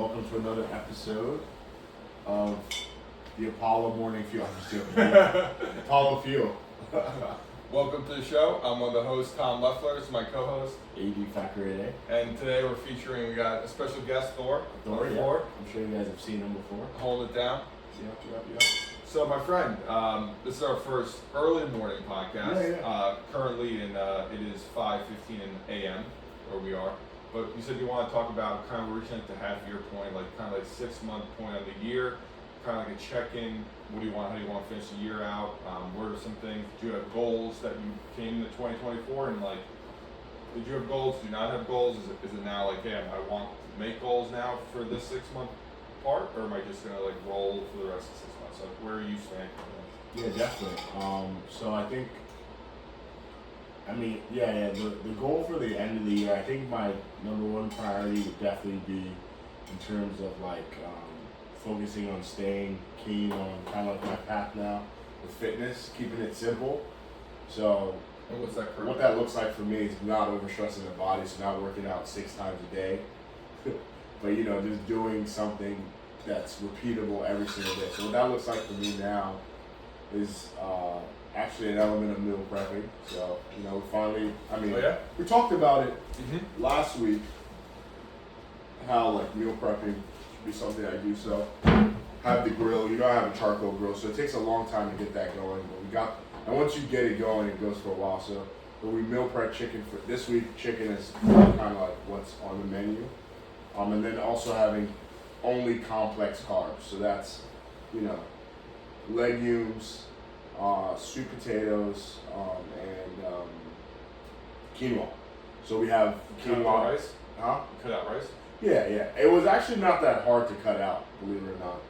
welcome to another episode of the Apollo Morning Fuel. I'm just joking. Apollo Fuel. Welcome to the show. I'm one of the hosts, Tom Leffler. It's my co-host. AD Factory. And today we got a special guest, Thor. Thor, yeah. I'm sure you guys have seen him before. Hold it down. Yep. So my friend, this is our first early morning podcast. Yeah. Currently it is 5:15 a.m. where we are. But you said you want to talk about kind of reaching to half-year point, like kind of like 6-month point of the year, kind of like a check-in. What do you want? How do you want to finish the year out? What are some things? Do you have goals that you came into 2024 and like? Did you have goals? Do you not have goals? Is it now like, hey, I want to make goals now for this 6-month part, or am I just gonna like roll for the rest of 6 months? Like, where are you standing? Yeah, definitely. So I think. The goal for the end of the year, I think my number one priority would definitely be in terms of focusing on staying keen on kind of like my path now with fitness, keeping it simple. So And what's that currently? what that looks like for me is not overstressing the body, so not working out 6 times a day, but just doing something that's repeatable every single day. So what that looks like for me now is actually an element of meal prepping. So, we talked about it last week, how like meal prepping should be something I do. So, have the grill, I have a charcoal grill, so it takes a long time to get that going. And once you get it going, it goes for a while. So, but we meal prep chicken for this week. Chicken is kind of like what's on the menu. And then also having only complex carbs. So that's, legumes, sweet potatoes, and quinoa. So we have quinoa. Cut out rice? Huh? Cut out rice? Yeah. It was actually not that hard to cut out, believe it or not.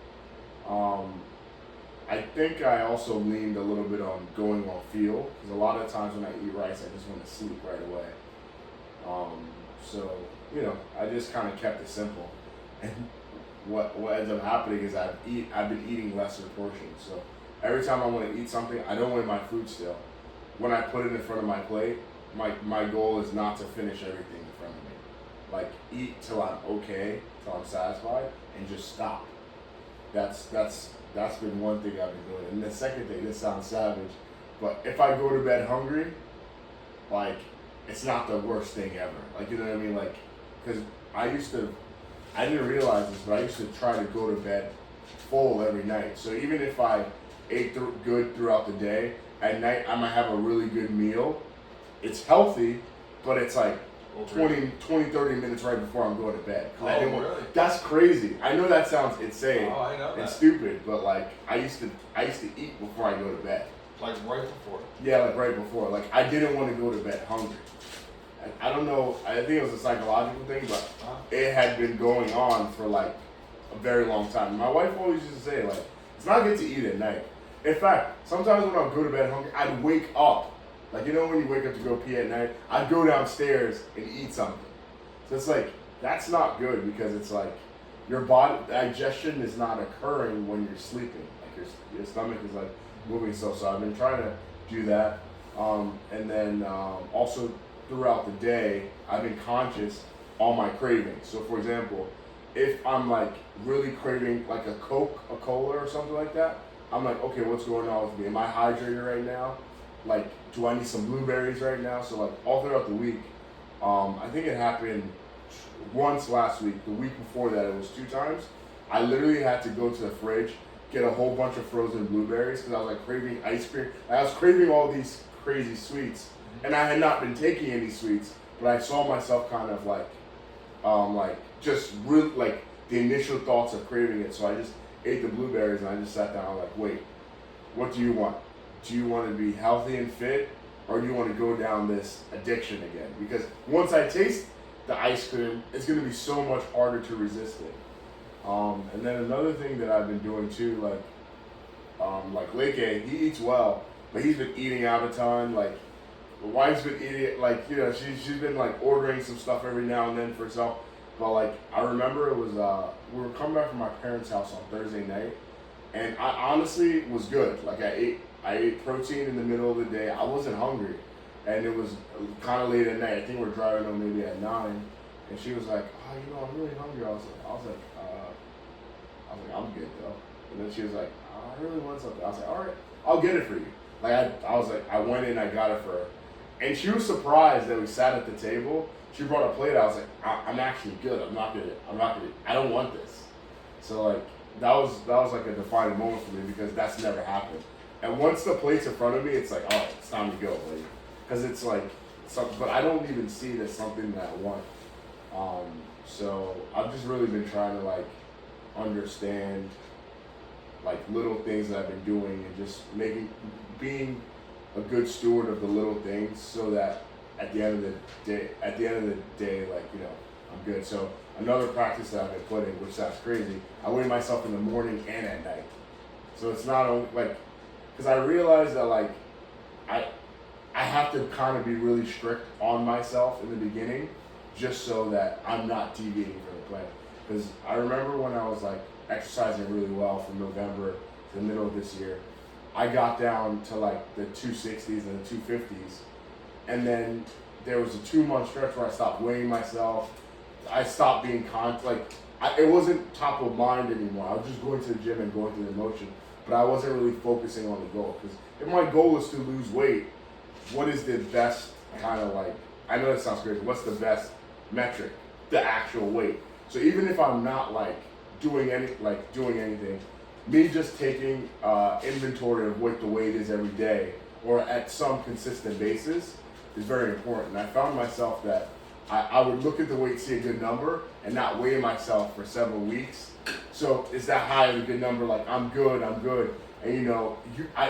I think I also leaned a little bit on going on feel, because a lot of times when I eat rice, I just want to sleep right away. I just kind of kept it simple. And what ends up happening is I've been eating lesser portions. So every time I want to eat something, I don't want my food still. When I put it in front of my plate, my goal is not to finish everything in front of me. Like, eat till I'm okay, till I'm satisfied, and just stop. That's been one thing I've been doing. And the second thing, this sounds savage, but if I go to bed hungry, it's not the worst thing ever. You know what I mean? Because I didn't realize this, but I used to try to go to bed full every night. So even if I ate good throughout the day, at night I might have a really good meal. It's healthy, but it's like 20, 30 minutes right before I'm going to bed. Really? That's crazy. I know that sounds insane I know and that. stupid, but I used to eat before I go to bed. Like right before? Yeah, right before. I didn't want to go to bed hungry. I don't know, I think it was a psychological thing, but it had been going on for a very long time. My wife always used to say, it's not good to eat at night. In fact, sometimes when I would go to bed hungry, I'd wake up. When you wake up to go pee at night, I'd go downstairs and eat something. So it's that's not good, because it's your body, digestion is not occurring when you're sleeping. Your stomach is moving so I've been trying to do that. And then also throughout the day, I've been conscious on my cravings. So for example, if I'm really craving a Coke, a cola or something like that, I'm okay, what's going on with me? Am I hydrated right now? Do I need some blueberries right now? So all throughout the week, I think it happened once last week. The week before that, it was 2 times. I literally had to go to the fridge, get a whole bunch of frozen blueberries, because I was craving ice cream. I was craving all these crazy sweets, and I had not been taking any sweets, but I saw myself kind of just really the initial thoughts of craving it. So I just ate the blueberries and I just sat down. I'm wait, what do you want? Do you want to be healthy and fit, or do you want to go down this addiction again? Because once I taste the ice cream, it's going to be so much harder to resist it. And then another thing that I've been doing too, Leke, he eats well, but he's been eating out a ton. The wife's been eating, she's been ordering some stuff every now and then for herself. But I remember it was, we were coming back from my parents' house on Thursday night, and I honestly was good. I ate protein in the middle of the day. I wasn't hungry, and it was kind of late at night. I think we're driving home maybe at 9, And she was like, oh, I'm really hungry. I was like, I'm good though. And then she was like, oh, I really want something. I was like, all right, I'll get it for you. Like I was like, I went in, I got it for her. And she was surprised that we sat at the table. She brought a plate. I was like, I'm actually good. I don't want this. So like, that was like a defining moment for me because that's never happened. And once the plate's in front of me, it's like, oh, it's time to go. Like, cause it's like, something, but I don't even see it as something that I want. So I've just really been trying to like understand like little things that I've been doing and just being a good steward of the little things so that at the end of the day, like, I'm good. So another practice that I've been putting, which sounds crazy, I weigh myself in the morning and at night. So it's not only like, because I realize that like, I have to kind of be really strict on myself in the beginning just so that I'm not deviating from the plan. Because I remember when I was like exercising really well from November to the middle of this year, I got down to like the 260s and the 250s. And then there was a 2-month stretch where I stopped weighing myself. I stopped being it wasn't top of mind anymore. I was just going to the gym and going through the motion, but I wasn't really focusing on the goal. Because if my goal is to lose weight, what is the best kind of like, I know that sounds crazy, what's the best metric? The actual weight. So even if I'm not like doing anything, me just taking inventory of what the weight is every day or at some consistent basis is very important. And I found myself that I would look at the weight, see a good number, and not weigh myself for several weeks. So is that high of a good number? Like, I'm good. And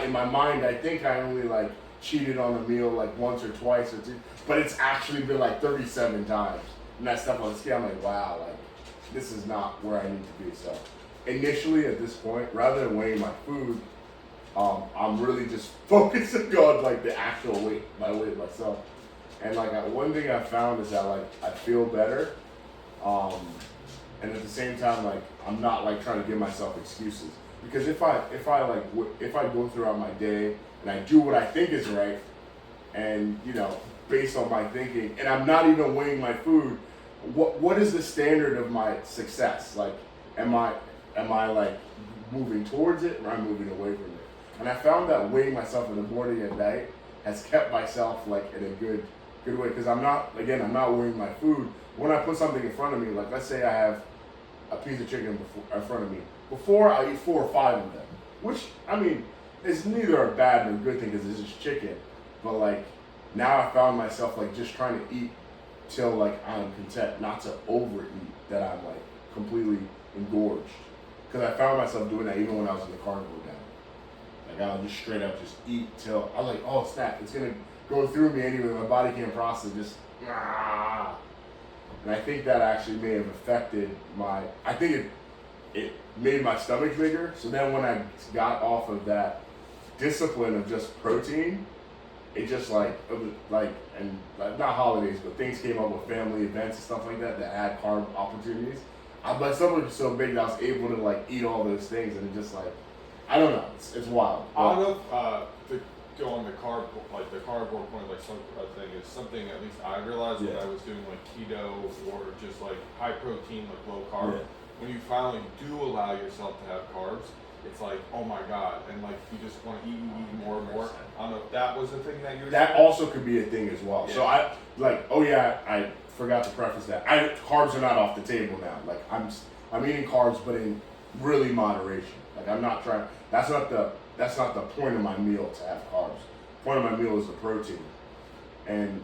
in my mind, I think I only like cheated on a meal like once or twice or two, but it's actually been like 37 times. And that stuff on the scale, I'm like, wow, like this is not where I need to be. So initially at this point, rather than weighing my food, I'm really just focusing on like the actual weight, my weight myself. And like one thing I found is that like I feel better, and at the same time like I'm not like trying to give myself excuses, because if I go throughout my day and I do what I think is right, and based on my thinking, and I'm not even weighing my food, what is the standard of my success? Like, am I like moving towards it, or am I moving away from it? And I found that weighing myself in the morning and night has kept myself like in a good way, because I'm not weighing my food. When I put something in front of me, like let's say I have a piece of chicken in front of me, before I eat 4 or 5 of them, which I mean, it's neither a bad nor a good thing because it's just chicken, but like now I found myself like just trying to eat till like I'm content, not to overeat that I'm like completely engorged. Because I found myself doing that even when I was in the carnivore diet. Like I would just straight up just eat till I was like, oh snap, it's gonna go through me anyway. My body can't process it. Just and I think that actually may have affected I think it made my stomach bigger. So then when I got off of that discipline of just protein, it just like and like not holidays, but things came up with family events and stuff like that had carb opportunities. My stomach was so big that I was able to like eat all those things, and it just like, I don't know, it's wild. I don't know to go on the carnivore point, like some thing is something at least I realized when I was doing like keto or just like high protein, like low carb. Yeah. When you finally do allow yourself to have carbs, it's like, oh my god, and like you just want to eat more and more. I don't know if that was a thing that you were That saying. also could be a thing as well. Yeah. So I forgot to preface that. Carbs are not off the table now. Like I'm eating carbs, but in really moderation. Like I'm not trying. That's not the point of my meal to have carbs. The point of my meal is the protein. And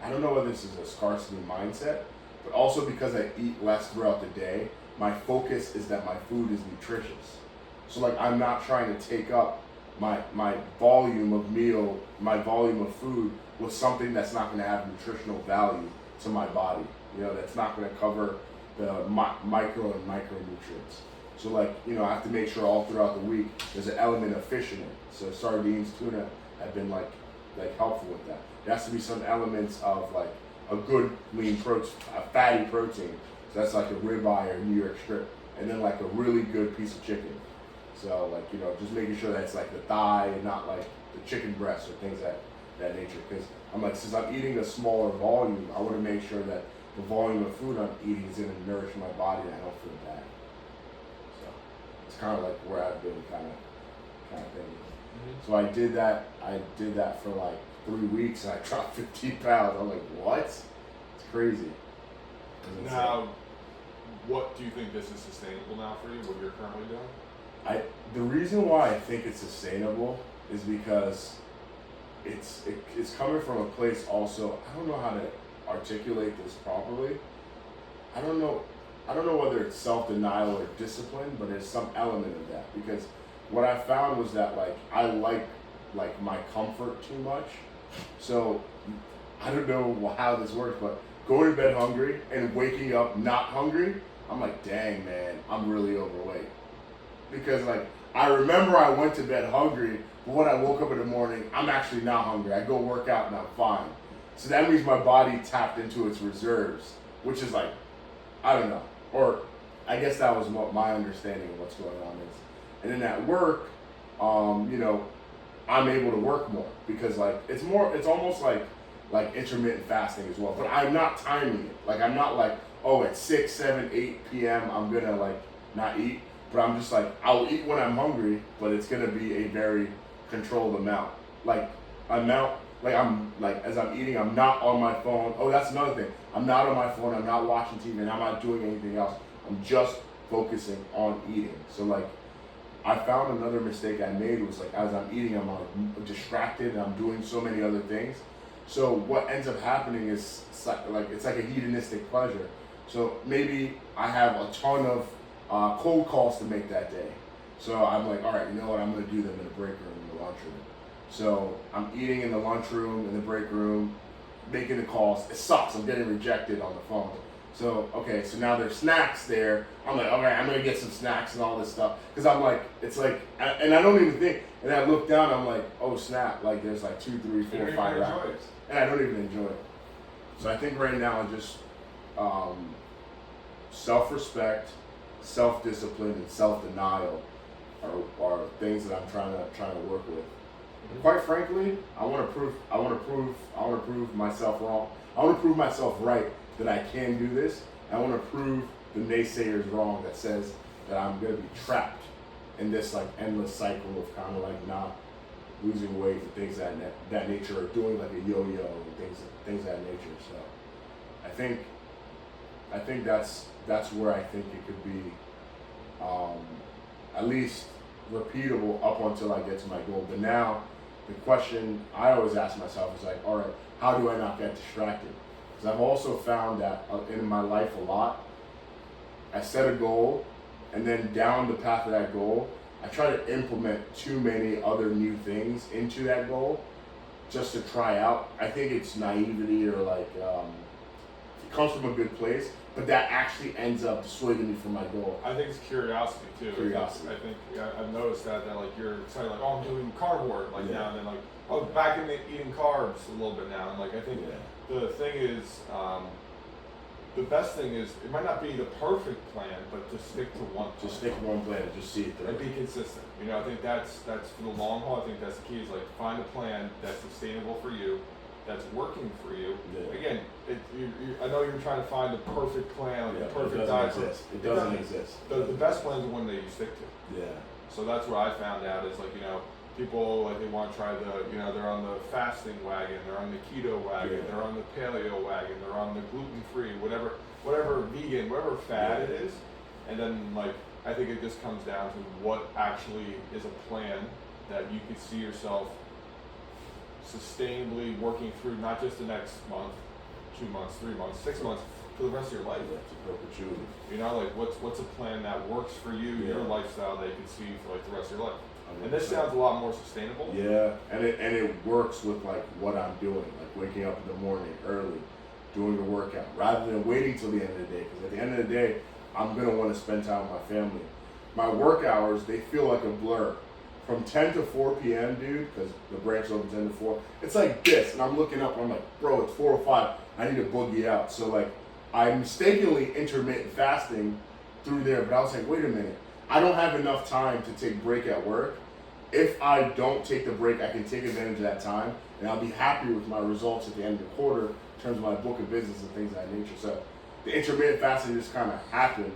I don't know whether this is a scarcity mindset, but also because I eat less throughout the day, my focus is that my food is nutritious. So like I'm not trying to take up my volume of meal, my volume of food with something that's not going to have nutritional value to my body. That's not going to cover the micro and micronutrients. So like, I have to make sure all throughout the week there's an element of fish in it. So sardines, tuna have been like helpful with that. There has to be some elements of like a good lean protein, a fatty protein. So that's like a ribeye or New York strip, and then like a really good piece of chicken. So like, just making sure that it's like the thigh and not like the chicken breast or things that nature. Because I'm like, since I'm eating a smaller volume, I want to make sure that the volume of food I'm eating is going to nourish my body and I don't feel bad. So it's kind of like where I've been kind of thinking. Mm-hmm. So I did that for like 3 weeks and I dropped 15 pounds. I'm like, what? It's crazy. Now, what do you think this is sustainable now for you, what you're currently doing? The reason why I think it's sustainable is because it's coming from a place also, I don't know how to articulate this properly. I don't know whether it's self-denial or discipline, but there's some element of that, because what I found was that like I like my comfort too much. So I don't know how this works, but going to bed hungry and waking up not hungry, I'm like, dang man, I'm really overweight. Because like I remember I went to bed hungry, but when I woke up in the morning, I'm actually not hungry. I go work out and I'm fine. So that means my body tapped into its reserves, which is like, I don't know. Or I guess that was what my understanding of what's going on is. And then at work, I'm able to work more because like it's almost like intermittent fasting as well. But I'm not timing it. Like I'm not like, oh, at 6, 7, 8 p.m. I'm gonna like not eat. But I'm just like, I'll eat when I'm hungry, but it's gonna be a very controlled amount. As I'm eating, I'm not on my phone. Oh, that's another thing. I'm not on my phone. I'm not watching TV, and I'm not doing anything else. I'm just focusing on eating. So like, I found another mistake I made was like, as I'm eating, I'm like distracted, and I'm doing so many other things. So what ends up happening is it's like a hedonistic pleasure. So maybe I have a ton of cold calls to make that day. So I'm like, all right, you know what? I'm going to do them in the break room, in the lunchroom. So I'm eating in the lunchroom, in the break room, making the calls. It sucks. I'm getting rejected on the phone. So, okay, so now there's snacks there. I'm like, okay, I'm going to get some snacks and all this stuff. Because I'm like, it's like, and I don't even think, and I look down, I'm like, oh, snap. Like, there's like 2, 3, 4, 5 wrappers. And I don't even enjoy it. So I think right now, just self-respect, self-discipline, and self-denial are things that I'm trying to work with. And quite frankly, I want to prove myself wrong. I want to prove myself right that I can do this. I want to prove the naysayers wrong that says that I'm going to be trapped in this like endless cycle of kind of like not losing weight and things that nature, or doing like a yo-yo and things of that nature. So I think that's where I think it could be at least repeatable up until I get to my goal. But now the question I always ask myself is like, all right, how do I not get distracted? Because I've also found that in my life a lot, I set a goal, and then down the path of that goal, I try to implement too many other new things into that goal just to try out. I think it's naivety, or like it comes from a good place, but that actually ends up dissuading me from my goal. I think it's curiosity too. Curiosity. I think I've noticed that like you're excited, like, oh, I'm doing carnivore now, and then like, oh, back into eating carbs a little bit now, and like I think the thing is, the best thing is, it might not be the perfect plan, but to stick to one plan. Just stick to one plan and just see it through. And be consistent. I think that's for the long haul. I think that's the key, is like find a plan that's sustainable for you, that's working for you. Yeah. Again, I know you're trying to find the perfect plan, like the perfect diet. It doesn't exist. The best plan is the one that you stick to. Yeah. So that's what I found out is like, people like they want to try they're on the fasting wagon, they're on the keto wagon, they're on the paleo wagon, they're on the gluten-free, whatever vegan, whatever fad it is. And then like, I think it just comes down to what actually is a plan that you could see yourself sustainably working through, not just the next month, 2 months, 3 months, 6 months, for the rest of your life. That's a perpetuity. Like what's a plan that works for you, your lifestyle, that you can see for like the rest of your life. And this sounds a lot more sustainable. Yeah, and it works with like what I'm doing, like waking up in the morning early, doing the workout, rather than waiting till the end of the day. Because at the end of the day, I'm gonna want to spend time with my family. My work hours, they feel like a blur. From 10 to 4 p.m., dude, because the branch opens 10 to 4. It's like this, and I'm looking up, and I'm like, bro, it's 4:05. I need to boogie out. So like, I mistakenly intermittent fasting through there, but I was like, wait a minute. I don't have enough time to take break at work. If I don't take the break, I can take advantage of that time, and I'll be happy with my results at the end of the quarter terms of my book of business and things of that nature. So the intermittent fasting just kind of happened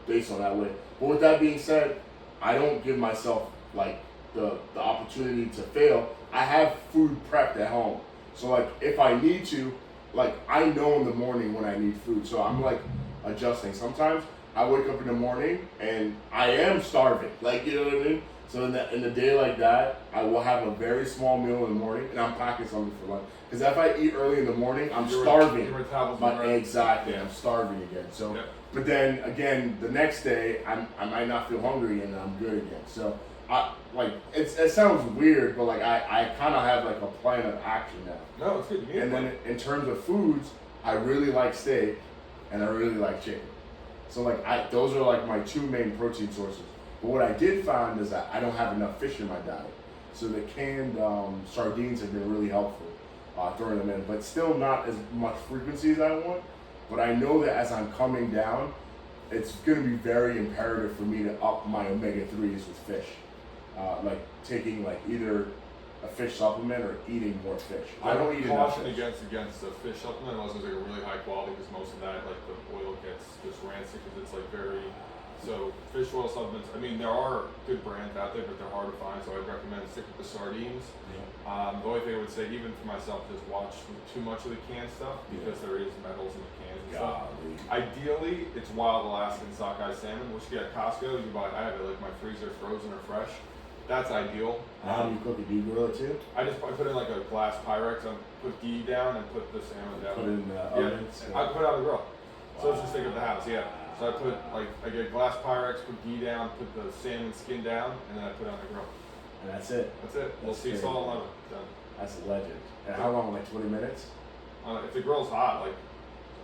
based on that way. But with that being said, I don't give myself like the opportunity to fail. I have food prepped at home. So like if I need to, like I know in the morning when I need food. So I'm like adjusting. Sometimes I wake up in the morning and I am starving. Like, you know what I mean? So in the day like that, I will have a very small meal in the morning and I'm packing something for lunch. Because if I eat early in the morning, I'm starving. Exactly, I'm starving again. So, but then again, the next day, I might not feel hungry and I'm good again. So, it sounds weird, but like I kind of have like a plan of action now. No, it's good. And then in terms of foods, I really like steak and I really like chicken. So like those are like my two main protein sources. But what I did find is that I don't have enough fish in my diet. So the canned sardines have been really helpful throwing them in, but still not as much frequency as I want. But I know that as I'm coming down, it's going to be very imperative for me to up my omega-3s with fish. Like taking like either a fish supplement or eating more fish. I don't eat enough fish. Against the fish supplement unless it's like a really high quality, because most of that, like the oil gets just rancid because it's like very. So fish oil supplements, I mean, there are good brands out there, but they're hard to find, so I'd recommend stick with the sardines. Yeah. The only thing I would say, even for myself, is watch too much of the canned stuff, because there is metals in the cans and stuff. Ideally, it's wild Alaskan sockeye salmon, which you get at Costco. You buy, I have it like my freezer frozen or fresh. That's ideal. How do you cook it? Do you grill it too? I put in like a glass Pyrex, I put ghee down and put the salmon down. Put it in the oven? I put it on the grill. So it's just stick at the house, yeah. So I get a glass Pyrex, put ghee down, put the salmon skin down, and then I put it on the grill. And that's it? That's it. We'll see salt and lemon. Done. That's a legend. And how long, like 20 minutes? If the grill's hot, like,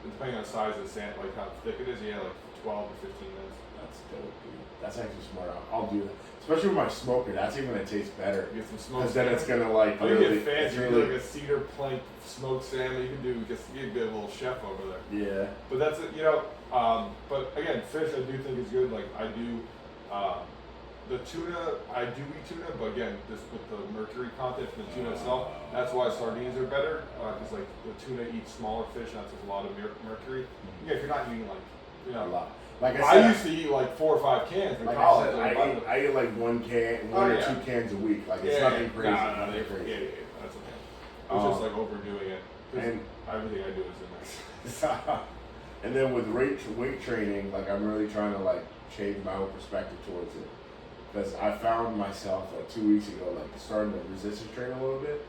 depending on the size of the salmon, like how thick it is, like 12 to 15 minutes. That's dope, dude. That's actually smart. I'll do that. Especially with my smoker, that's even gonna taste better. Get some smoked because then it's gonna like you really get fancy, really, like a cedar plank smoked salmon. You can do just be a good little chef over there. Yeah. But that's it, but again, fish I do think is good. Like I do, the tuna I do eat tuna, but again, just with the mercury content from the tuna itself, that's why sardines are better. Because like the tuna eats smaller fish, and that's a lot of mercury. Yeah, if you're not eating like a lot. Like I used to eat like 4 or 5 cans in college. I eat like one or 2 cans a week. Like it's nothing crazy. Nothing crazy. Yeah, that's okay. It's just like overdoing it. And everything I do is in there. And then with weight training, like I'm really trying to like change my whole perspective towards it, because I found myself like 2 weeks ago like starting to resistance train a little bit.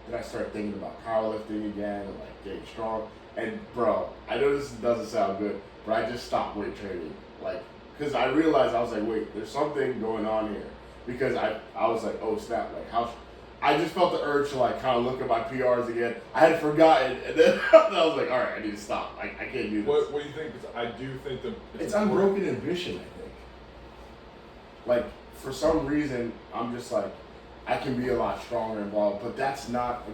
Then I started thinking about powerlifting again and like getting strong. And bro, I know this doesn't sound good, but I just stopped weight training, like, because I realized I was like, wait, there's something going on here, because I was like, oh snap, like how. I just felt the urge to like kind of look at my PRs again. I had forgotten, and then I was like, all right, I need to stop. I can't do this. What do you think? I do think that it's unbroken ambition. I think. Like for some reason, I'm just like, I can be a lot stronger and blah, but that's not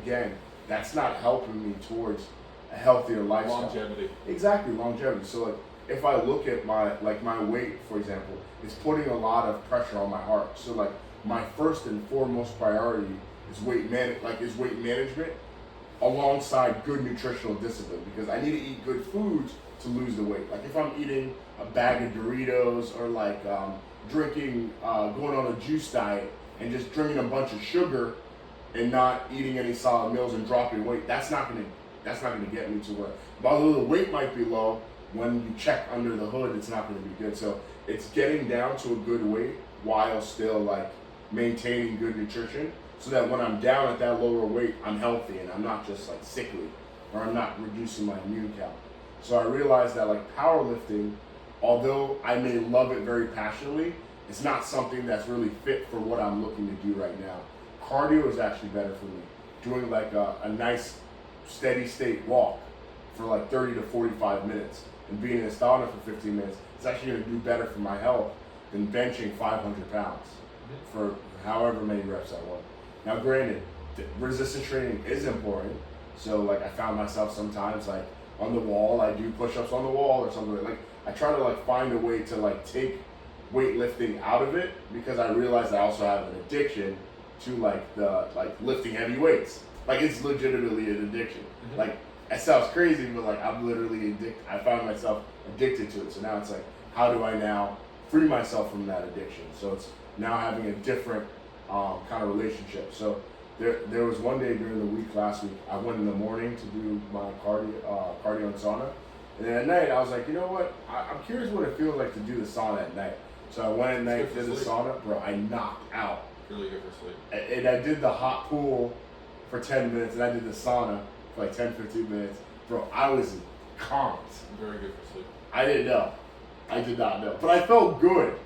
helping me towards a healthier lifestyle. Longevity. Exactly, longevity. So like, if I look at my weight, for example, it's putting a lot of pressure on my heart. So like, my first and foremost priority is weight management alongside good nutritional discipline, because I need to eat good foods to lose the weight. Like if I'm eating a bag of Doritos or like going on a juice diet and just drinking a bunch of sugar and not eating any solid meals and dropping weight, that's not gonna get me to where, although the weight might be low, when you check under the hood, it's not gonna be good. So it's getting down to a good weight while still like maintaining good nutrition, so that when I'm down at that lower weight, I'm healthy and I'm not just like sickly, or I'm not reducing my immune count. So I realized that like powerlifting, although I may love it very passionately, it's not something that's really fit for what I'm looking to do right now. Cardio is actually better for me. Doing like a nice steady state walk for like 30 to 45 minutes and being in a sauna for 15 minutes, it's actually going to do better for my health than benching 500 pounds for however many reps I want. Now granted, resistance training is important, so like I found myself sometimes like on the wall, I do push-ups on the wall or something. Like I try to like find a way to like take weightlifting out of it, because I realized I also have an addiction to like lifting heavy weights. Like it's legitimately an addiction. Like It sounds crazy, but like I'm literally addicted. I found myself addicted to it. So now it's like, how do I now free myself from that addiction? So it's now having a different kind of relationship. So there was one day during the week last week, I went in the morning to do my cardio and sauna. And then at night, I was like, you know what? I'm curious what it feels like to do the sauna at night. So I went at night, did the sauna. Bro, I knocked out. Really good for sleep. And I did the hot pool for 10 minutes, and I did the sauna for like 10, 15 minutes. Bro, I was calm. Very good for sleep. I didn't know. I did not know. But I felt good.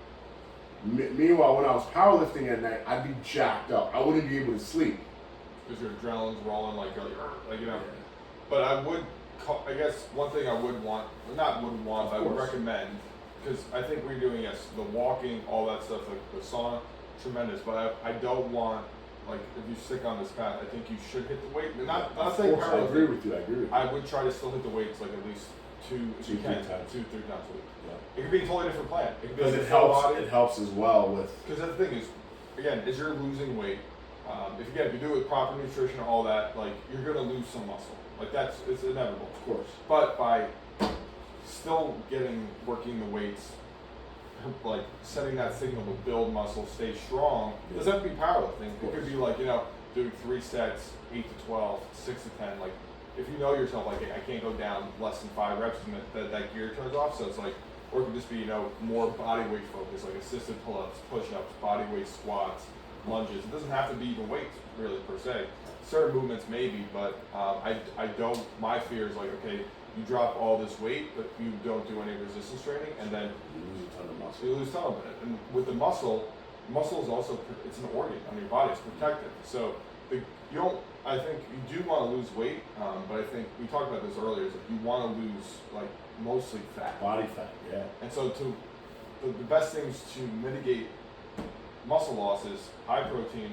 Meanwhile, when I was powerlifting at night, I'd be jacked up. I wouldn't be able to sleep. Because your adrenaline's rolling like you know. But I guess one thing I would want, not wouldn't want, but I would recommend, because I think we're doing, yes, the walking, all that stuff, like the sauna, tremendous. But I don't want, like, if you stick on this path, I think you should hit the weight. Not saying I agree with you. I would try to still hit the weights like at least two, 3 times a week. Yeah. It could be a totally different plan. It could be because it helps as well with. Because the thing is, again, as you're losing weight, if you do it with proper nutrition and all that, like you're gonna lose some muscle. Like it's inevitable. Of course. But by still working the weights, like setting that signal to build muscle, stay strong. It doesn't have to be powerlifting. It could be like, doing 3 sets, 8 to 12, 6 to 10. Like if you know yourself, like I can't go down less than 5 reps and that gear turns off. So it's like, or it could just be, more body weight focused, like assisted pull-ups, push-ups, body weight squats, lunges. It doesn't have to be even weights really per se. Certain movements maybe, but I don't. My fear is like, okay, you drop all this weight, but you don't do any resistance training, and then you lose a ton of muscle. You lose a ton of it. And with the muscle is also, it's an organ on your body. It's protected. So I think you do want to lose weight, but I think we talked about this earlier. Is that you want to lose like mostly fat. Body fat, yeah. And so the best things to mitigate muscle loss is high protein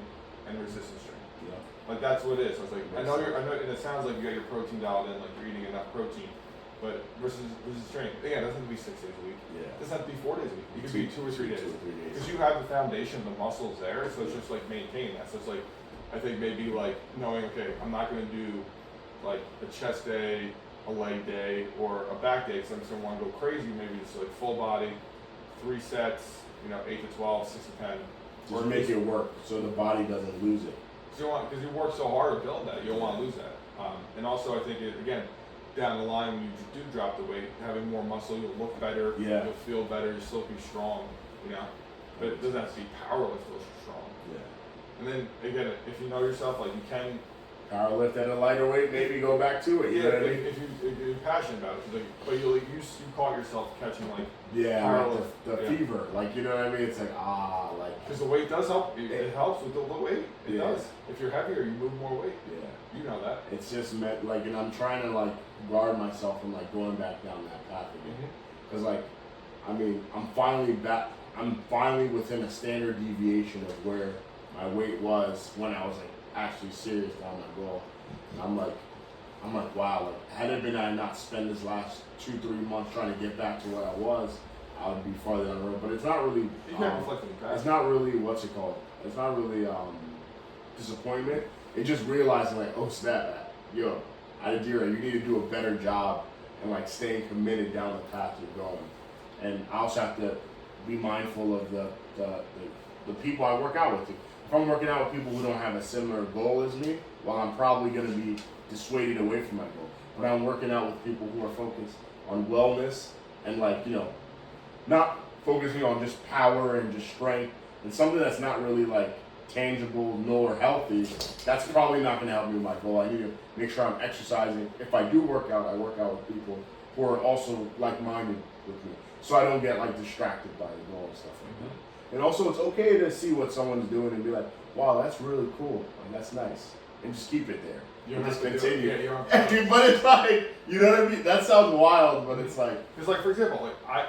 and resistance training. Yeah. Like that's what it is. I was like, I know, and it sounds like you got your protein dialed in, like you're eating enough protein, but versus training. Again, it doesn't have to be 6 days a week. Yeah. It doesn't have to be 4 days a week. It could be 2 or 3 days. 2 or 3 days. Because you have the foundation, the muscles there, so it's just like maintaining that. So it's like, I think maybe like knowing, okay, I'm not going to do like a chest day, a leg day, or a back day, because I'm just going to want to go crazy. Maybe just like full body, 3 sets, 8 to 12, 6 to 10. Just make it work so the body doesn't lose it. Because you work so hard to build that, you don't want to lose that. And also, I think again, down the line when you do drop the weight, having more muscle, you'll look better. Yeah. You'll feel better. You'll still be strong. But it doesn't have to be powerlifting to be strong. Yeah. And then again, if you know yourself, like you can powerlift at a lighter weight, maybe go back to it. You know what I mean? If you're passionate about it, but you caught yourself catching like the fever, like you know what I mean? It's like because the weight does help. It helps with the weight. It Yeah. does. If you're heavier, you move more weight. Yeah, You know that. it's just meant like, and I'm trying to like guard myself from like going back down that path again. Because like, I mean, I'm finally back. I'm finally within a standard deviation of where my weight was when I was like actually serious down my goal. And I'm like, wow, like had it been I not spend this last 2-3 months trying to get back to where I was, I would be farther down the road. But it's not really it's not really what's it called? It's not really disappointment. It's just realizing like, oh snap, yo, Adedire, you need to do a better job and like staying committed down the path you're going. And I also have to be mindful of the people I work out with. If I'm working out with people who don't have a similar goal as me, well, I'm probably going to be dissuaded away from my goal. But I'm working out with people who are focused on wellness and like, not focusing on just power and just strength and something that's not really like tangible nor healthy, that's probably not going to help me with my goal. I need to make sure I'm exercising. If I do work out, I work out with people who are also like-minded with me, so I don't get like distracted by the goal and stuff like that. And also, it's okay to see what someone's doing and be like, wow, that's really cool. Like, that's nice. And just keep it there. And just continue. But it's like, you know what I mean? That sounds wild, but it's like. Because, like, for example, like,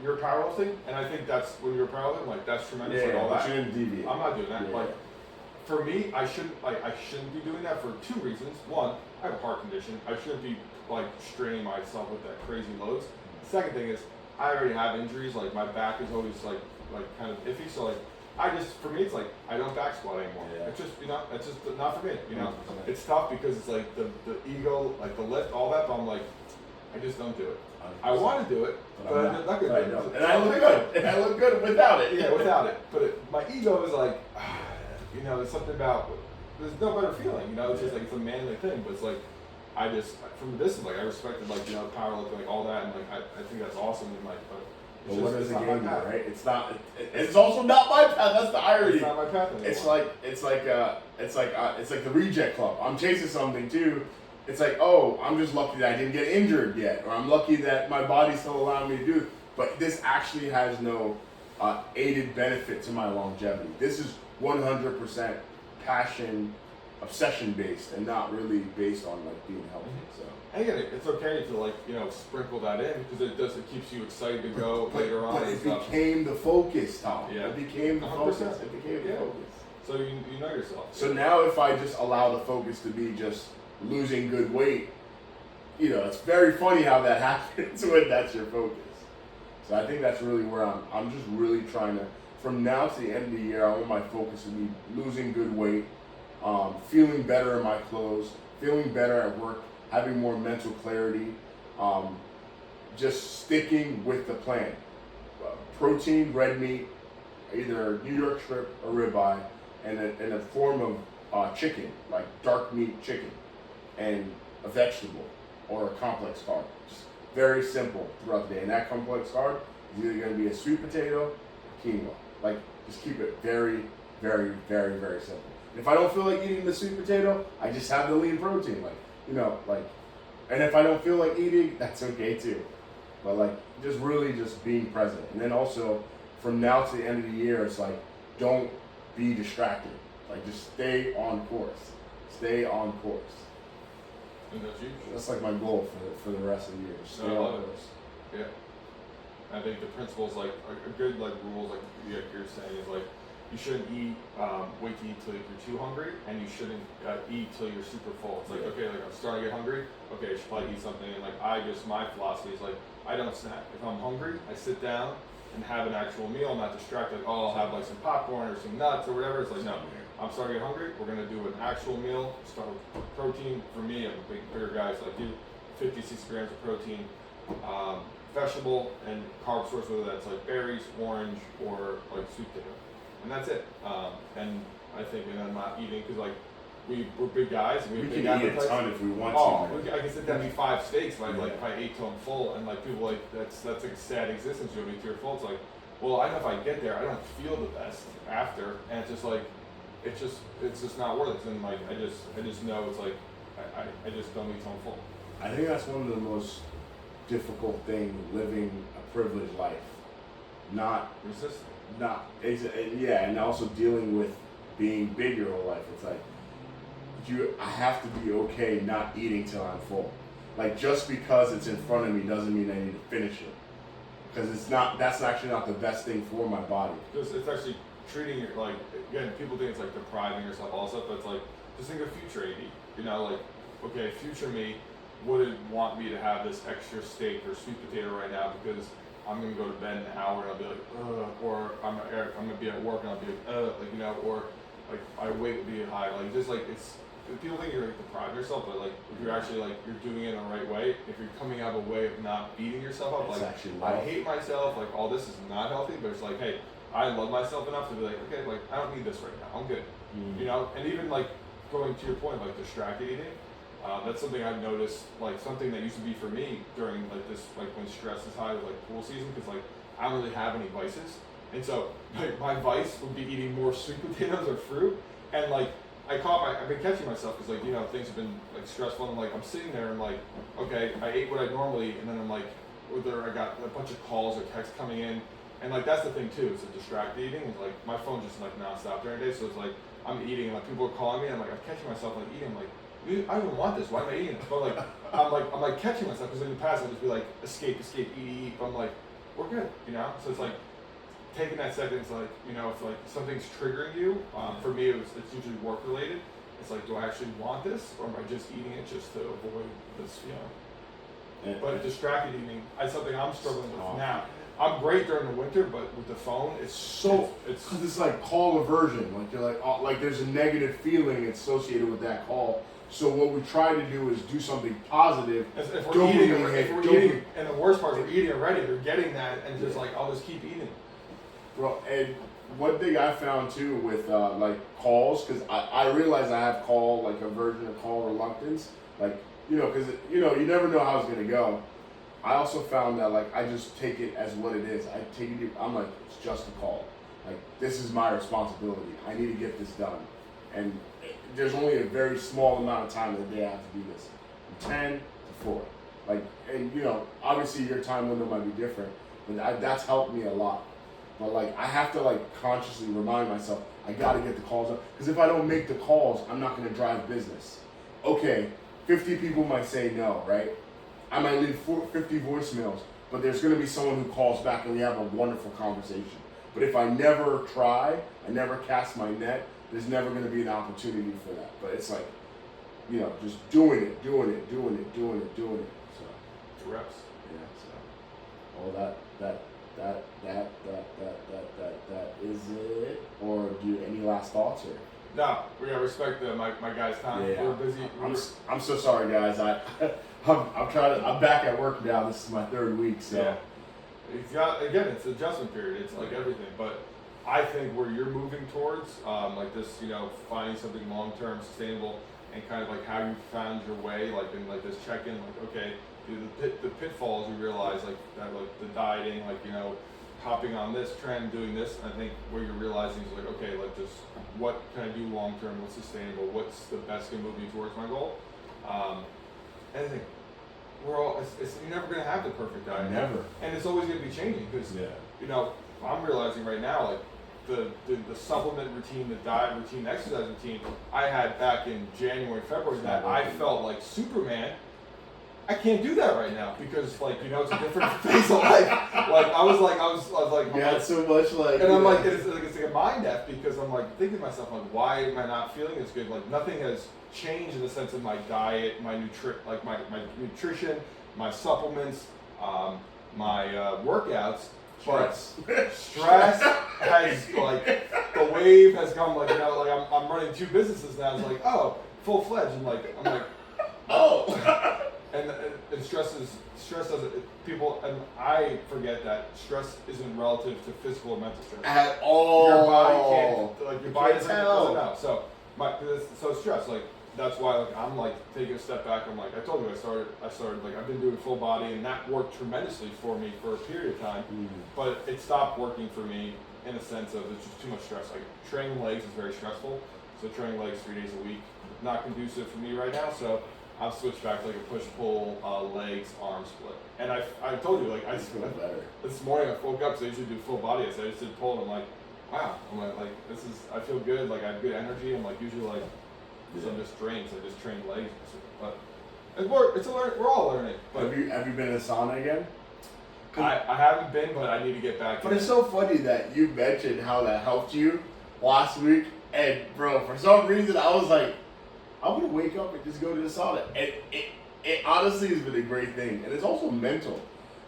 you're powerlifting, and I think that's when you're powerlifting, like, that's tremendous. Yeah, like, all that. You shouldn't deviate. I'm not doing that. Yeah. Like, for me, I shouldn't be doing that for 2 reasons. One, I have a heart condition. I shouldn't be, like, straining myself with that crazy loads. The second thing is, I already have injuries. Like, my back is always, like kind of iffy. So, like, for me, it's like, I don't back squat anymore. Yeah. It's just, it's just not for me, 100%. It's tough because it's like the ego, like the lift, all that, but I'm like, I just don't do it. 100%. I want to do it, but I'm not good at it. And I look good. And I look good without it. Yeah, without it. But my ego is like, there's something about, there's no better feeling, it's just like, it's a manly thing, but it's like, I just, from the distance, like, I respected, like, powerlifting, like, all that, and like, I think that's awesome, and like, but what is the game now, right? It's not. It's also not my path. That's the irony. It's not my path anymore. It's like the reject club. I'm chasing something too. It's like, oh, I'm just lucky that I didn't get injured yet, or I'm lucky that my body's still allowing me to do it. But this actually has no aided benefit to my longevity. This is 100% passion, obsession based, and not really based on like being healthy. So. And again, it's okay to like sprinkle that in because it keeps you excited to go later on. But it became the focus, Tom. Yeah. It became the 100%. focus. It became the focus. So you know yourself. So now if I just allow the focus to be just losing good weight, it's very funny how that happens when that's your focus. So I think that's really where I'm just really trying to, from now to the end of the year, I want my focus to be losing good weight, feeling better in my clothes, feeling better at work, having more mental clarity, just sticking with the plan. Protein, red meat, either New York strip or ribeye, and a form of chicken, like dark meat chicken, and a vegetable or a complex carb. Just very simple throughout the day. And that complex carb is either going to be a sweet potato or quinoa. Like, just keep it very, very, very, very simple. And if I don't feel like eating the sweet potato, I just have the lean protein. And if I don't feel like eating, that's okay too. But just really just being present. And then also, from now to the end of the year, it's like, don't be distracted. Like, just stay on course. Stay on course. And that's huge. That's like my goal for the rest of the year. Just stay on course. Yeah. I think the principles, like a good rules, like you're saying, is like, you shouldn't wait to eat till you're too hungry, and you shouldn't eat till you're super full. It's like, okay, like I'm starting to get hungry, okay, I should probably eat something. And my philosophy is like, I don't snack. If I'm hungry, I sit down and have an actual meal. I'm not distracted. Like, oh, I'll have like some popcorn or some nuts or whatever. It's like, no, I'm starting to get hungry. We're gonna do an actual meal. Start with protein. For me, I'm a bigger guy, so I do 50, 60 grams of protein. Vegetable and carb source, whether that's like berries, orange, or like sweet potato. And that's it. And I think, and I'm not eating because we're big guys. We can eat a ton if we want to. I can sit down and eat 5 steaks. If I ate till I'm full, and people that's like a sad existence. You'll be till you're full. It's like, well, I know if I get there, I don't feel the best after, and it's just like, it's just not worth it. And I just know it's like, I just don't eat till I'm full. I think that's one of the most difficult things living a privileged life. Not resisting. And also dealing with being big your whole life. It's like I have to be okay not eating till I'm full. Like, just because it's in front of me doesn't mean I need to finish it. Because that's actually not the best thing for my body. Because it's actually treating it like, again, people think it's like depriving yourself also, but it's like, just think of future AD. Okay, future me wouldn't want me to have this extra steak or sweet potato right now because I'm gonna go to bed in an hour and I'll be like, ugh, or I'm gonna be at work and I'll be like, or like my weight will be high. Like, just like, it's, people think you're depriving yourself, but like, if you're actually you're doing it in the right way, if you're coming out of a way of not beating yourself up, it's like, I hate myself, like, all this is not healthy, but it's like, hey, I love myself enough to be like, okay, like, I don't need this right now, I'm good. And even going to your point, distracted eating, that's something I've noticed, something that used to be for me during this, when stress is high with pool season, because I don't really have any vices, and so my vice would be eating more sweet potatoes or fruit, and I've been catching myself because things have been stressful, and I'm sitting there and okay, I ate what I normally, and then I'm whether I got a bunch of calls or texts coming in, and that's the thing too, it's a distracted eating, it's my phone's just nonstop during the day, so it's I'm eating and people are calling me, and I'm catching myself eating, I don't want this. Why am I eating this? But I'm catching myself because in the past I'd just be escape, eat. But I'm we're good, So it's taking that second. It's if something's triggering you. For me, it's usually work related. It's do I actually want this, or am I just eating it just to avoid this? Yeah. But distracted eating, that's something I'm struggling with now. I'm great during the winter, but with the phone, it's because it's like call aversion. Like you're like, oh, like there's a negative feeling associated with that call. So what we try to do is do something positive. If we're eating, and the worst part is we're eating already, they're getting that, and just like, I'll just keep eating. Bro, and one thing I found too with like calls, because I realize I have call like aversion or call reluctance, like because you never know how it's gonna go. I also found that like I just take it as what it is. I take it. I'm like, it's just a call. Like this is my responsibility. I need to get this done, and there's only a very small amount of time that they have to do this, from 10 to 4. Like, and obviously your time window might be different, but that's helped me a lot. But like I have to like consciously remind myself I got to get the calls up, because if I don't make the calls, I'm not going to drive business. Okay, 50 people might say no, right? I might leave 50 voicemails, but there's going to be someone who calls back and we have a wonderful conversation. But if I never try, I never cast my net, there's never going to be an opportunity for that. But it's like, just doing it. So, The reps. yeah, so all that is it. Or do you any last thoughts or? No, we gotta respect my guys' time. Yeah. We're busy. I'm so sorry, guys. I'm back at work now. This is my 3rd week, so. Yeah. It's adjustment period. It's like everything, but I think where you're moving towards, like this, finding something long-term, sustainable, and kind of like how you found your way, like in like this check-in, like okay, the pitfalls you realize, like that, like the dieting, like hopping on this trend, doing this. I think where you're realizing is like okay, like just what can I do long-term, what's sustainable, what's the best gonna move me towards my goal. And I think you're never gonna have the perfect diet. Never. And it's always gonna be changing because I'm realizing right now, like the supplement routine, the diet routine, the exercise routine I had back in January, February, that I felt like Superman. I can't do that right now because it's a different phase of life. Like I was like, you had so much like, and I'm like, it's like a mind F because I'm like thinking to myself like, why am I not feeling as good? Like nothing has changed in the sense of my diet, my nutrition, my supplements, my workouts. But stress has the wave has come I'm running 2 businesses now. It's like full fledged and I'm like and stress doesn't people, and I forget that stress isn't relative to physical or mental stress at all. Your body doesn't know. So stress that's why I'm taking a step back. I'm like I told you I started I've been doing full body and that worked tremendously for me for a period of time, but it stopped working for me in a sense of it's just too much stress. Like training legs is very stressful, so training legs 3 days a week not conducive for me right now. So I've switched back to a push-pull, legs, arm split. And I told you, I feel better. This morning I woke up because I usually do full body. So I just did pull and I'm like, wow. I'm like this is, I feel good. I have good energy. I'm usually I'm just drained. So I just train legs. But we're all learning. But have you been in a sauna again? I haven't been, but I need to get back. But it's so funny that you mentioned how that helped you last week. And bro, for some reason I was like, I'm gonna wake up and just go to the sauna. And it honestly has been a great thing. And it's also mental.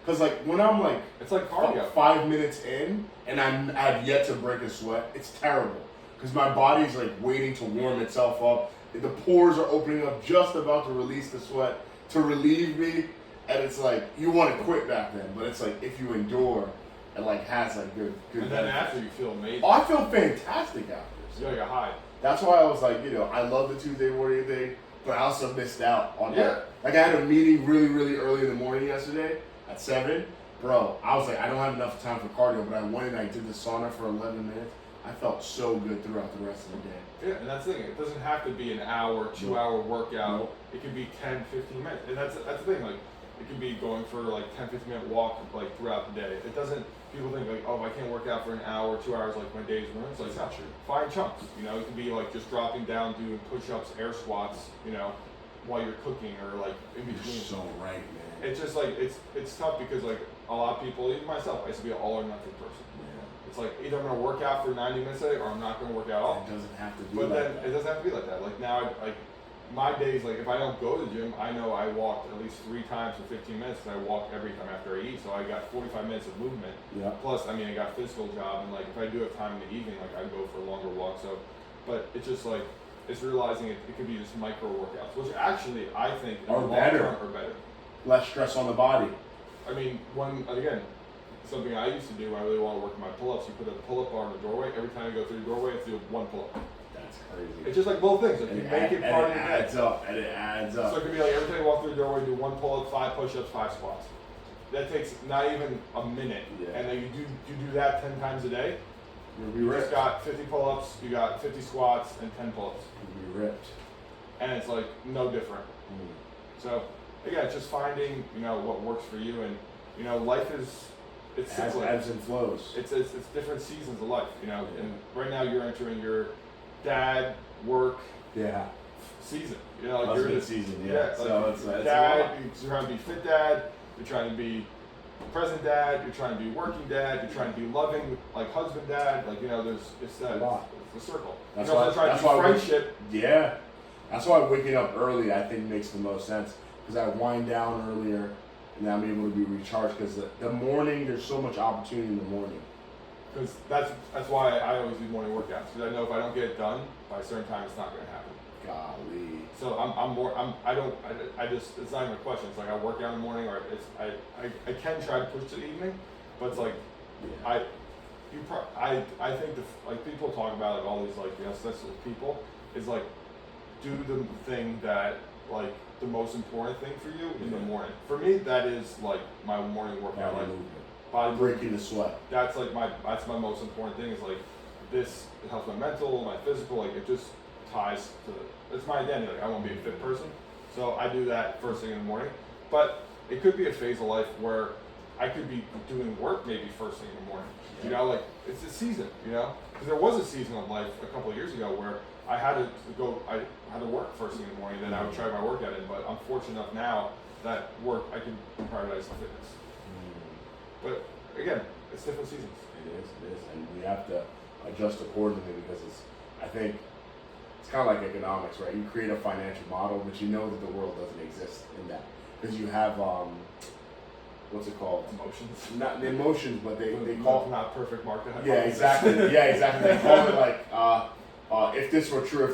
Cause when I'm it's like cardio. 5 minutes in and I've yet to break a sweat, it's terrible. Cause my body's waiting to warm itself up. The pores are opening up, just about to release the sweat to relieve me. And it's you want to quit back then, but it's if you endure, it has good. And then benefits. after you feel amazing. Oh, I feel fantastic after. So you're a high. That's why I was I love the Tuesday morning thing, but I also missed out on that. I had a meeting really, really early in the morning yesterday at 7. Bro, I was I don't have enough time for cardio, but I went and I did the sauna for 11 minutes. I felt so good throughout the rest of the day. Yeah, and that's the thing. It doesn't have to be an hour, 2-hour workout. Nope. It can be 10, 15 minutes. And that's the thing. It can be going for 10, 15 minute walk throughout the day. It doesn't. People think if I can't work out for an hour, 2 hours, my day's ruined. It's not true. Find chunks. It can be just dropping down, doing push-ups, air squats. While you're cooking or in between. You're so right, man. It's just it's tough because a lot of people, even myself, I used to be an all or nothing person. Yeah. It's either I'm gonna work out for 90 minutes a day or I'm not gonna work out at all. It doesn't have to be It doesn't have to be like that. Now my days, like if I don't go to the gym, I know I walked at least 3 times for 15 minutes, and I walk every time after I eat. So I got 45 minutes of movement. Yeah. Plus, I mean, I got physical job, and like if I do have time in the evening, like I go for a longer walk. So, but it's just like it's realizing it could be just micro workouts, which actually I think in the long term are better. Less stress on the body. I mean, again, something I used to do when I really want to work my pull-ups, you put a pull-up bar in the doorway. Every time you go through the doorway, you have to do 1 pull-up. That's crazy. It's just like little things. Like you make it part of your day. And it adds up. So it could be like every time you walk through the doorway, do 1 pull-up, 5 push-ups, 5 squats. That takes not even a minute. Yeah. And then you do that 10 times a day. You'll be You ripped. just got 50 pull-ups, you got 50 squats, and 10 pull-ups. You'll be ripped. And it's like no different. So again, it's just finding, what works for you, and life is it's cyclic. Ebbs and flows. It's different seasons of life, and right now you're entering your dad work season. Like you're in the season, so it's dad, you're trying to be fit dad, you're trying to be present dad, you're trying to be working dad, you're trying to be loving like husband dad, like it's a circle. That's trying to be friendship. That's why waking up early I think makes the most sense, because I wind down earlier and I'm able to be recharged, because the morning, there's so much opportunity in the morning. Because that's why I always do morning workouts, because I know if I don't get it done by a certain time, it's not going to happen. Golly. So it's not even a question. It's like I work out in the morning, or I can try to push to the evening, but it's like I think like people talk about like all these like successful people is like do the thing that like the most important thing for you in the morning. For me, that is like my morning workout. Body breaking the sweat. That's my most important thing. Is like this. It helps my mental, my physical. Like it just ties to it's my identity. Like I want to be a fit person, so I do that first thing in the morning. But it could be a phase of life where I could be doing work maybe first thing in the morning. Like it's a season. Because there was a season of life a couple of years ago where I had to work first thing in the morning. Then I would try my workout in. But I'm fortunate enough now that work I can prioritize the fitness. But again, it's different seasons. It is, and we have to adjust accordingly, because I think it's kind of like economics, right? You create a financial model, but you know that the world doesn't exist in that, because you have what's it called? Emotions. Not the emotions, but they call not perfect market. Yeah, exactly. They call it like if this were true,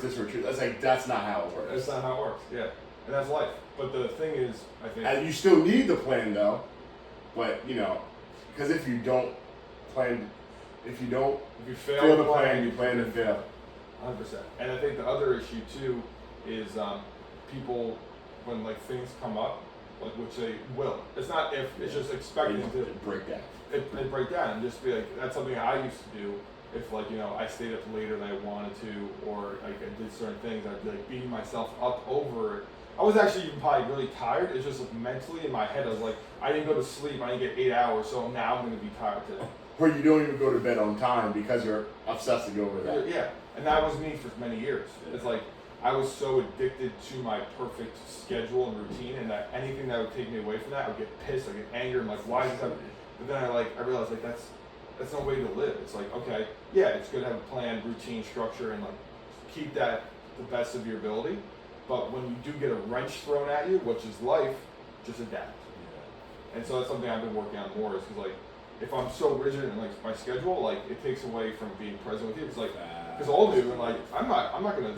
that's not how it works. That's not how it works. Yeah, and that's life. But the thing is, I think, and you still need the plan though, but because if you don't plan, if you fail the plan, you plan to fail. 100%. And I think the other issue too is people, when like things come up, like which they will. It's not if, it's just expecting to break down. It break down and just be like, that's something I used to do. If like I stayed up later than I wanted to, or like I did certain things, I'd be like beating myself up over it. I was actually even probably really tired. It's just like mentally in my head, I was like, I didn't go to sleep. I didn't get 8 hours, so now I'm going to be tired today. Or you don't even go to bed on time because you're obsessing over that. Yeah, and that was me for many years. Yeah. It's like I was so addicted to my perfect schedule and routine, and that anything that would take me away from that, I would get pissed, I get angry. I'm like, why is this happening? But then I realized like that's no way to live. It's like, okay, yeah, it's good to have a plan, routine, structure, and like keep that the best of your ability. But when you do get a wrench thrown at you, which is life, just adapt. Yeah. And so that's something I've been working on more, is because like if I'm so rigid in like my schedule, like it takes away from being present with you. It's like because all do, and like I'm not gonna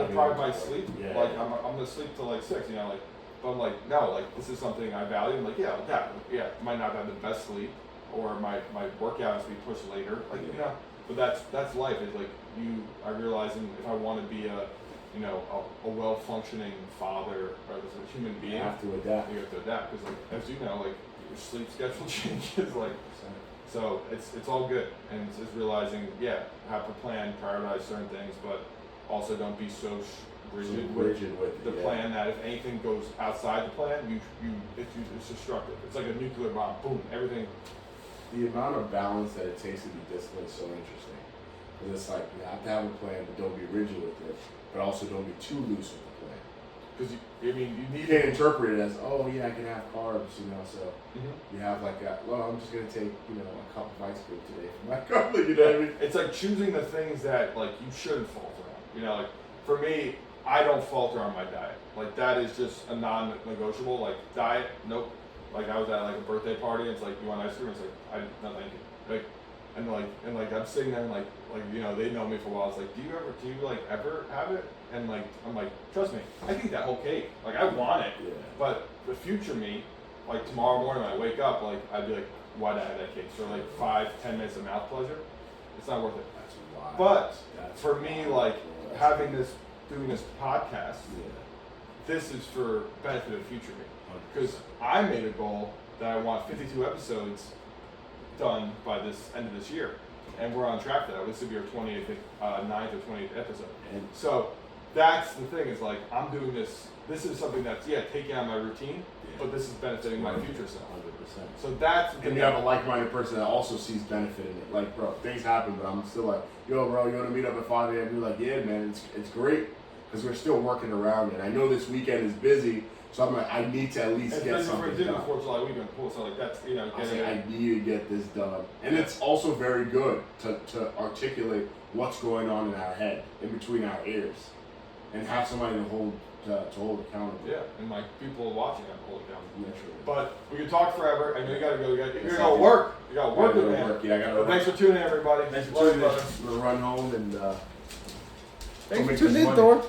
deprive my sleep. Yeah. Like I'm gonna sleep till like 6, like. But I'm like, no, like this is something I value. I'm like, yeah, I'll adapt. Yeah, might not have the best sleep, or my workout has to be pushed later. Like but that's life. It's like I realizing if I want to be a well-functioning father or as a human being, you have to adapt. You have to adapt, because like as you know, like your sleep schedule changes. Like so it's all good, and it's just realizing have a plan, prioritize certain things, but also don't be so rigid with the plan that if anything goes outside the plan, it's destructive. It's like a nuclear bomb. Boom, everything. The amount of balance that it takes to be disciplined is so interesting. Because it's like you have to have a plan, but don't be rigid with it. But also don't be too loose with the plan. Because you can't interpret it as, oh yeah, I can have carbs, so you have like I'm just gonna take a cup of ice cream today for my carb, what I mean? It's like choosing the things that like you shouldn't fall around. Like for me, I don't falter on my diet. Like that is just a non-negotiable. Like diet, nope. Like I was at like a birthday party. It's like, you want ice cream? It's like, no, thank you. Like I'm sitting there and like you know, they know me for a while. It's like, do you ever have it? And like I'm like, trust me, I can eat that whole cake. Like I want it. Yeah. But the future me, like tomorrow morning when I wake up, like I'd be like, why did I have that cake? So like 5-10 minutes of mouth pleasure, it's not worth it. That's wild. But That's for me, like doing this podcast, this is for benefit of future me. Because I made a goal that I want 52 episodes done by this end of this year, and we're on track for that. This will be our 9th or 28th episode. And so that's the thing, is like I'm doing this. This is something that's taking out my routine, but this is benefiting my future self. 100%. So that's the thing. And you have a like-minded person that also sees benefit in it. Like, bro, things happen, but I'm still like, yo, bro, you want to meet up at 5 a.m.? You're like, yeah, man, it's great because we're still working around it. I know this weekend is busy, so I'm like, I need to at least get something done. Before July weekend, so like that's I need to get this done, and it's also very good to articulate what's going on in our head, in between our ears, and have somebody to hold accountable. Yeah, and like people watching, I'm hold accountable. Literally. But we could talk forever. I know you gotta go. You gotta go work. You gotta work with man. Yeah, I gotta work. Thanks for tuning in, everybody. Thanks for tuning in. I'm gonna run home and Thanks for tuning in, Thor.